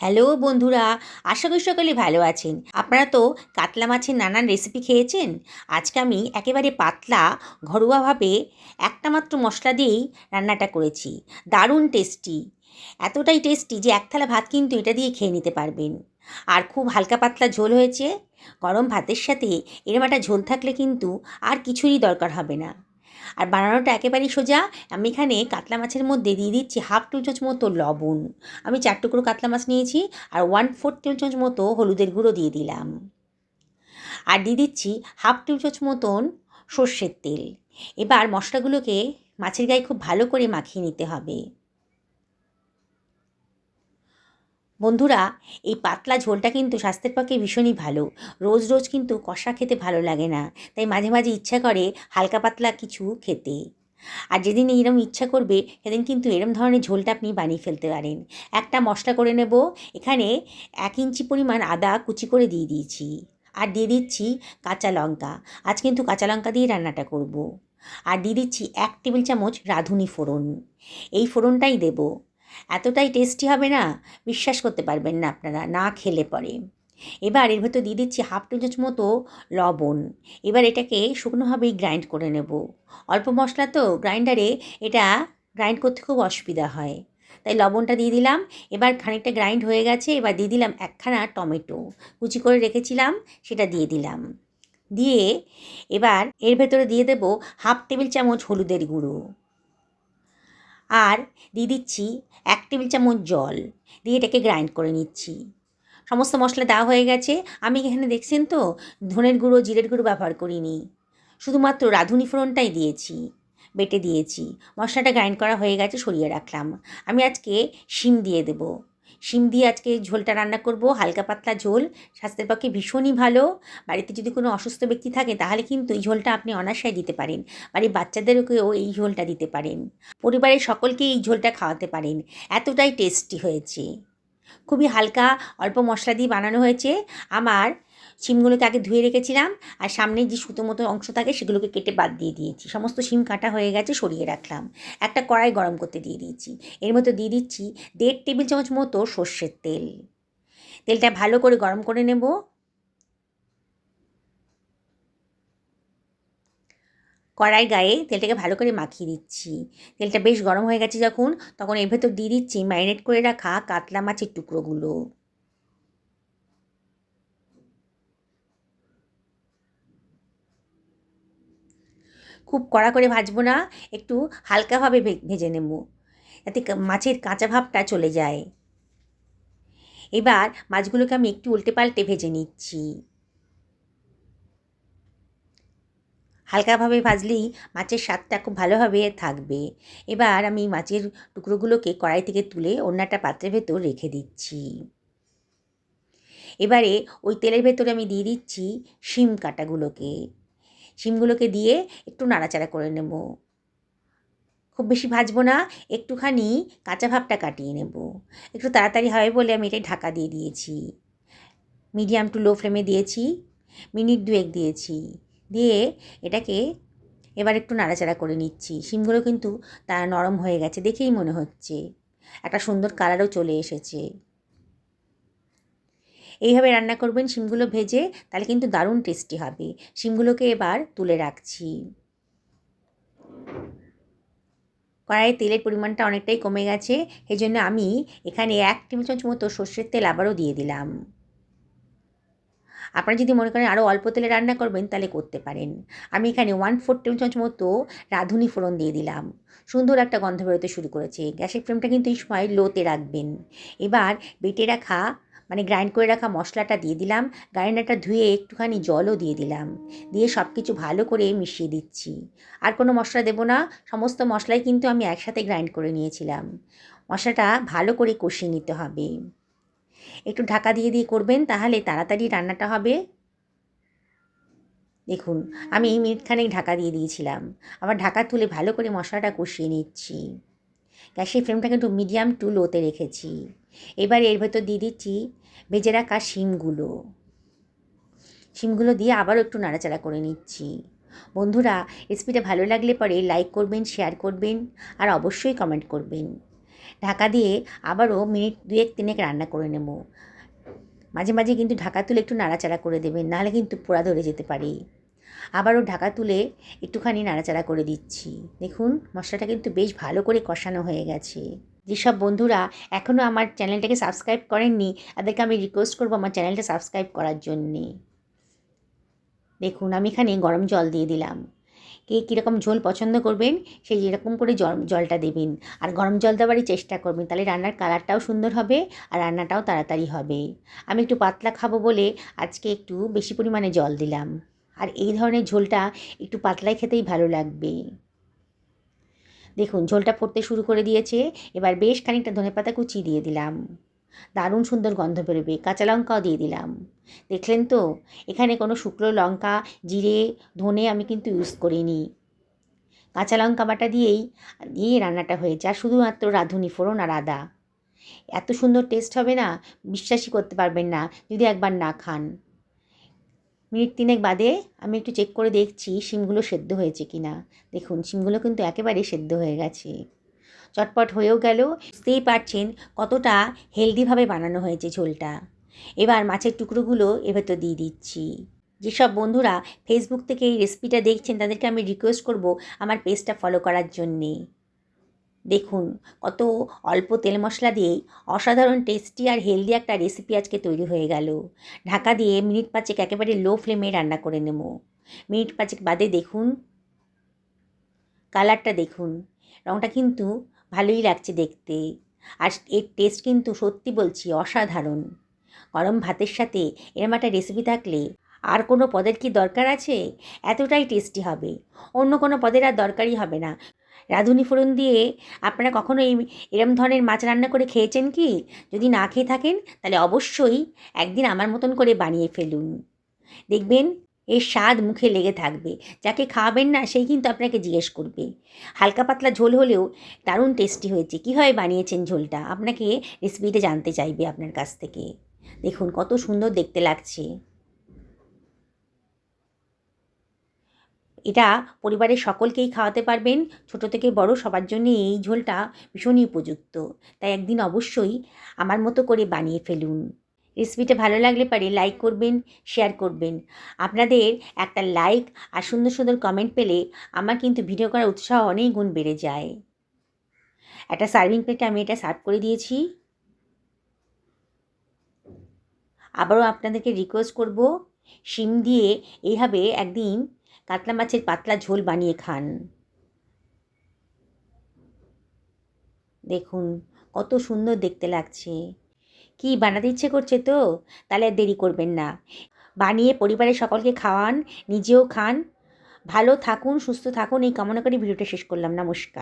Hello বন্ধুরা, আশা করি সকলে ভালো আছেন। আপনারা তো কাতলা মাছের নানান রেসিপি খেয়েছেন। আজকে আমি একেবারে পাতলা ঘরোয়াভাবে একটা মাত্র মশলা দিয়েই রান্নাটা করেছি। দারুণ টেস্টি, এতটাই টেস্টি যে এক থালা ভাত কিন্তু এটা দিয়ে খেয়ে নিতে পারবেন। আর খুব হালকা পাতলা ঝোল হয়েছে। গরম ভাতের সাথে এরম একটা ঝোল থাকলে কিন্তু আর কিছুরই দরকার হবে না। আর বানানোটা একেবারেই সোজা। আমি এখানে কাতলা মাছের মধ্যে দিয়ে দিচ্ছি হাফ টেবিল চামচ মতো লবণ। আমি 4 টুকরো কাতলা মাছ নিয়েছি। আর 1/4 টেবিল চামচ মতো হলুদের গুঁড়ো দিয়ে দিলাম। আর দিয়ে দিচ্ছি হাফ টেবিল চামচ মতন সর্ষের তেল। এবার মশলাগুলোকে মাছের গায়ে খুব ভালো করে মাখিয়ে নিতে হবে। বন্ধুরা, এই পাতলা ঝোলটা কিন্তু স্বাস্থ্যের পক্ষে ভীষণই ভালো। রোজ রোজ কিন্তু কষা খেতে ভালো লাগে না, তাই মাঝে মাঝে ইচ্ছা করে হালকা পাতলা কিছু খেতে। আর যেদিন এইরকম ইচ্ছা করবে সেদিন কিন্তু এরম ধরনের ঝোলটা আপনি বানিয়ে ফেলতে পারেন। একটা মশলা করে নেব। এখানে 1 ইঞ্চি পরিমাণ আদা কুচি করে দিয়ে দিয়েছি। আর দিয়ে দিচ্ছি কাঁচা লঙ্কা। আজ কিন্তু কাঁচা লঙ্কা দিয়ে রান্নাটা করব। আর দিয়ে দিচ্ছি 1 টেবিল চামচ রাঁধুনি ফোড়ন। এই ফোড়নটাই দেব। এতটাই টেস্টি হবে না, বিশ্বাস করতে পারবেন না আপনারা না খেলে পরে। এবার এর ভেতর দিয়ে দিচ্ছি হাফ টেবিল চামচ মতো লবণ। এবার এটাকে শুকনোভাবেই গ্রাইন্ড করে নেব। অল্প মশলা তো গ্রাইন্ডারে এটা গ্রাইন্ড করতে খুব অসুবিধা হয়, তাই লবণটা দিয়ে দিলাম। এবার খানিকটা গ্রাইন্ড হয়ে গেছে। এবার দিয়ে দিলাম একখানা টমেটো কুচি করে রেখেছিলাম, সেটা দিয়ে দিলাম। দিয়ে এবার এর ভেতরে দিয়ে দেব হাফ টেবিল চামচ হলুদের গুঁড়ো। আর দিয়ে দিচ্ছি 1 টেবিল চামচ জল। দিয়ে এটাকে গ্রাইন্ড করে নিচ্ছি। সমস্ত মশলা দেওয়া হয়ে গেছে। আমি এখানে দেখছেন তো ধনের গুঁড়ো জিরের গুঁড়ো ব্যবহার করিনি, শুধুমাত্র রাঁধুনি ফোড়নটাই দিয়েছি, বেটে দিয়েছি। মশলাটা গ্রাইন্ড করা হয়ে গেছে, সরিয়ে রাখলাম। আমি আজকে শিম দিয়ে দেব। শিম দিয়ে আজকে ঝোলটা রান্না করব, হালকা পাতলা ঝোল, স্বাস্থ্যের পক্ষে ভীষণই ভালো। বাড়িতে যদি কোনো অসুস্থ ব্যক্তি থাকে তাহলে কিন্তু এই ঝোলটা আপনি অনায়াসে দিতে পারেন। বাড়ির বাচ্চাদেরকেও এই ঝোলটা দিতে পারেন। পরিবারের সকলকে এই ঝোলটা খাওয়াতে পারেন। এতটাই টেস্টি হয়েছে। খুবই হালকা অল্প মশলা দিয়ে বানানো হয়েছে। আমার শিমগুলোকে আগে ধুয়ে রেখেছিলাম, আর সামনে যে সুতো মতো অংশ থাকে সেগুলোকে কেটে বাদ দিয়ে দিয়েছি। সমস্ত শিম কাটা হয়ে গেছে, সরিয়ে রাখলাম। একটা কড়াই গরম করতে দিয়ে দিয়েছি। এর মধ্যে দিয়ে দিচ্ছি 1.5 টেবিল চামচ মতো সর্ষের তেল। তেলটা ভালো করে গরম করে নেব। কড়াই গায়ে তেলটাকে ভালো করে মাখিয়ে দিচ্ছি। তেলটা বেশ গরম হয়ে গেছে যখন, তখন এর ভেতর দিয়ে দিচ্ছি ম্যারিনেট করে রাখা কাতলা মাছের টুকরোগুলো। খুব কড়া করে ভাজবো না, একটু হালকাভাবে ভেজে নেব, যাতে মাছের কাঁচা ভাবটা চলে যায়। এবার মাছগুলোকে আমি একটু উল্টে পাল্টে ভেজে নিচ্ছি। হালকাভাবে ভাজলেই মাছের স্বাদটা খুব ভালোভাবে থাকবে। এবার আমি মাছের টুকরোগুলোকে কড়াই থেকে তুলে অন্য একটা পাত্রের ভেতর রেখে দিচ্ছি। এবারে ওই তেলের ভেতরে আমি দিয়ে দিচ্ছি শিম কাটাগুলোকে। শিমগুলোকে দিয়ে একটু নাড়াচাড়া করে নেব। খুব বেশি ভাজবো না, একটুখানি কাঁচা ভাবটা কাটিয়ে নেব। একটু তাড়াতাড়ি হবে বলে আমি এটাই ঢাকা দিয়ে দিয়েছি। মিডিয়াম টু লো ফ্লেমে দিয়েছি, মিনিট 2 দিয়েছি। দিয়ে এটাকে এবার একটু নাড়াচাড়া করে নিচ্ছি। শিমগুলো কিন্তু তারা নরম হয়ে গেছে দেখেই মনে হচ্ছে। একটা সুন্দর কালারও চলে এসেছে। এইভাবে রান্না করবেন শিমগুলো ভেজে, তাহলে কিন্তু দারুণ টেস্টি হবে। শিমগুলোকে এবার তুলে রাখছি। কড়াইয়ে তেলের পরিমাণটা অনেকটাই কমে গেছে, সেজন্য আমি এখানে 1 টেবিল চামচ মতো সর্ষের তেল আবারও দিয়ে দিলাম। আপনারা যদি মনে করেন আরও অল্প তেলে রান্না করবেন তাহলে করতে পারেন। আমি এখানে 1/4 টেবিল চামচ মতো রাঁধুনি ফোড়ন দিয়ে দিলাম। সুন্দর একটা গন্ধ বেরোতে শুরু করেছে। গ্যাসের ফ্লেমটা কিন্তু এই সময় লোতে রাখবেন। এবার বেটে রাখা গ্রাইন্ড করে রাখা মশলাটা দিয়ে দিলাম। গ্রাইন্ডারটা ধুয়ে একটুখানি জলও দিয়ে দিলাম। দিয়ে সব কিছু ভালো করে মিশিয়ে দিচ্ছি। আর কোনো মশলা দেবো না, সমস্ত মশলাই কিন্তু আমি একসাথে গ্রাইন্ড করে নিয়েছিলাম। মশলাটা ভালো করে কষিয়ে নিতে হবে। একটু ঢাকা দিয়ে দিয়ে করবেন, তাহলে তাড়াতাড়ি রান্নাটা হবে। দেখুন, আমি মিনিটখানেক ঢাকা দিয়ে দিয়েছিলাম। আবার ঢাকা তুলে ভালো করে মশলাটা কষিয়ে নিচ্ছি। গ্যাসের ফ্লেমটাকে একটু মিডিয়াম টু লোতে রেখেছি। এবার এর ভেতর দিয়ে দিচ্ছি ভেজে রাখা শিমগুলো। শিমগুলো দিয়ে আবারও একটু নাড়াচাড়া করে নিচ্ছি। বন্ধুরা, রেসিপিটা ভালো লাগলে পরে লাইক করবেন, শেয়ার করবেন, আর অবশ্যই কমেন্ট করবেন। ঢাকা দিয়ে আবারও মিনিট 2-3 রান্না করে নেব। মাঝে মাঝে কিন্তু ঢাকা তুলে একটু নাড়াচাড়া করে দেবেন, নাহলে কিন্তু পোড়া ধরে যেতে পারে। আবারও ঢাকা তুলে একটুখানি নাড়াচাড়া করে দিচ্ছি। দেখুন মশলাটা কিন্তু বেশ ভালো করে কষানো হয়ে গেছে। যেসব বন্ধুরা এখনও আমার চ্যানেলটাকে সাবস্ক্রাইব করেননি, তাদেরকে আমি রিকোয়েস্ট করবো আমার চ্যানেলটা সাবস্ক্রাইব করার জন্যে। দেখুন আমি এখানে গরম জল দিয়ে দিলাম। কে কীরকম ঝোল পছন্দ করবেন সেই যেরকম করে জলটা দেবেন, আর গরম জল দেওয়ারই চেষ্টা করবেন, তাহলে রান্নার কালারটাও সুন্দর হবে আর রান্নাটাও তাড়াতাড়ি হবে। আমি একটু পাতলা খাবো বলে আজকে একটু বেশি পরিমাণে জল দিলাম, আর এই ধরনের ঝোলটা একটু পাতলাই খেতেই ভালো লাগবে। দেখুন ঝোলটা ফুটতে শুরু করে দিয়েছে। এবার বেশ খানিকটা ধনেপাতা কুচি দিয়ে দিলাম, দারুণ সুন্দর গন্ধ বেরোবে। কাঁচা লঙ্কাও দিয়ে দিলাম। দেখলেন তো, এখানে কোনো শুকনো লঙ্কা, জিরে, ধনে আমি কিন্তু ইউজ করিনি। কাঁচা লঙ্কা বাটা দিয়ে রান্নাটা হয়েছে, আর শুধুমাত্র রাঁধুনি ফোড়ন আর আদা। এত সুন্দর টেস্ট হবে না, বিশ্বাসই করতে পারবেন না যদি একবার না খান। মিনিট 3 বাদে আমি একটু চেক করে দেখছি শিমগুলো সেদ্ধ হয়েছে কি না। দেখুন শিমগুলো কিন্তু একেবারে সেদ্ধ হয়ে গেছে, চটপট হয়েও গেল। বুঝতেই পারছেন কতটা হেলদিভাবে বানানো হয়েছে ঝোলটা। এবার মাছের টুকরোগুলো এ ভেতর দিয়ে দিচ্ছি। যেসব বন্ধুরা ফেসবুক থেকে এই রেসিপিটা দেখছেন তাদেরকে আমি রিকোয়েস্ট করব আমার পেজটা ফলো করার জন্যে। দেখুন কত অল্প তেল মশলা দিয়েই অসাধারণ টেস্টি আর হেলদি একটা রেসিপি আজকে তৈরি হয়ে গেল। ঢাকা দিয়ে মিনিট 5 একেবারে লো ফ্লেমে রান্না করে নেব। মিনিট 5 বাদে দেখুন কালারটা, দেখুন রঙটা কিন্তু ভালোই লাগছে দেখতে, আর এর টেস্ট কিন্তু সত্যি বলছি অসাধারণ। গরম ভাতের সাথে এরম একটা রেসিপি থাকলে আর কোনো পদের কি দরকার আছে? এতটাই টেস্টি হবে, অন্য কোনো পদের আর দরকারই হবে না। রাঁধুনি ফোড়ন দিয়ে আপনারা কখনো এরম ধরনের মাছ রান্না করে খেয়েছেন কি? যদি না খেয়ে থাকেন তাহলে অবশ্যই একদিন আমার মতন করে বানিয়ে ফেলুন। দেখবেন এর স্বাদ মুখে লেগে থাকবে। যাকে খাওয়াবেন না সেই কিন্তু আপনাকে জিজ্ঞেস করবে। হালকা পাতলা ঝোল হলেও দারুণ টেস্টি হয়েছে, কীভাবে বানিয়েছেন ঝোলটা, আপনাকে রেসিপিটা জানতে চাইবে আপনার কাছ থেকে। দেখুন কত সুন্দর দেখতে লাগছে। এটা পরিবারের সকলকেই খাওয়াতে পারবেন, ছোট থেকে বড় সবার জন্যে এই ঝোলটা ভীষণই উপযুক্ত। তাই একদিন অবশ্যই আমার মতো করে বানিয়ে ফেলুন। রেসিপিটা ভালো লাগলে পারে লাইক করবেন, শেয়ার করবেন। আপনাদের একটা লাইক আর সুন্দর সুন্দর কমেন্ট পেলে আমার কিন্তু ভিডিও করার উৎসাহ অনেক গুণ বেড়ে যায়। একটা সার্ভিং প্লেটে আমি এটা সার্ভ করে দিয়েছি। আবারও আপনাদেরকে রিকোয়েস্ট করব, শিম দিয়ে এইভাবে একদিন কাতলা মাছের পাতলা ঝোল বানিয়ে খান। দেখুন কত সুন্দর দেখতে লাগছে। কি বানাতে ইচ্ছে করছে তো? তাহলে আর দেরি করবেন না, বানিয়ে পরিবারের সকলকে খাওয়ান, নিজেও খান। ভালো থাকুন, সুস্থ থাকুন এই কামনা করে ভিডিওটা শেষ করলাম। নমস্কার।